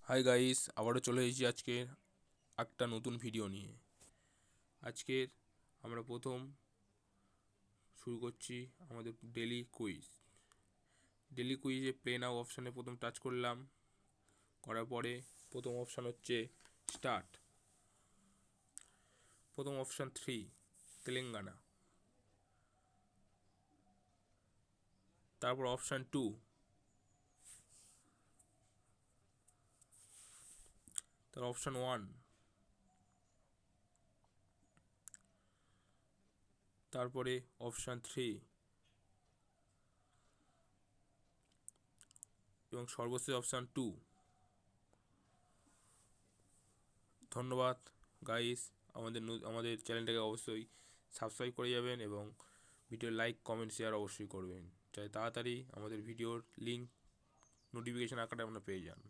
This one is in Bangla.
হাই গাইস, আবারও চলে এসেছি আজকে একটা নতুন ভিডিও নিয়ে। আজকের আমরা প্রথম শুরু করছি আমাদের ডেলি কুইজ। ডেলি কুইজে প্লে নাও অপশানে প্রথম টাচ করলাম, করার পরে প্রথম অপশান হচ্ছে স্টার্ট। প্রথম অপশান 3 তেলেঙ্গানা, তারপর অপশান 2, তার অপশান 1, তারপরে অপশান 3 এবং সর্বশেষ অপশান 2। ধন্যবাদ গাইস, আমাদের চ্যানেলটাকে অবশ্যই সাবস্ক্রাইব করে যাবেন এবং ভিডিও লাইক কমেন্ট শেয়ার অবশ্যই করবেন, যাতে তাড়াতাড়ি আমাদের ভিডিওর লিঙ্ক নোটিফিকেশান আকারে আপনারা পেয়ে যান।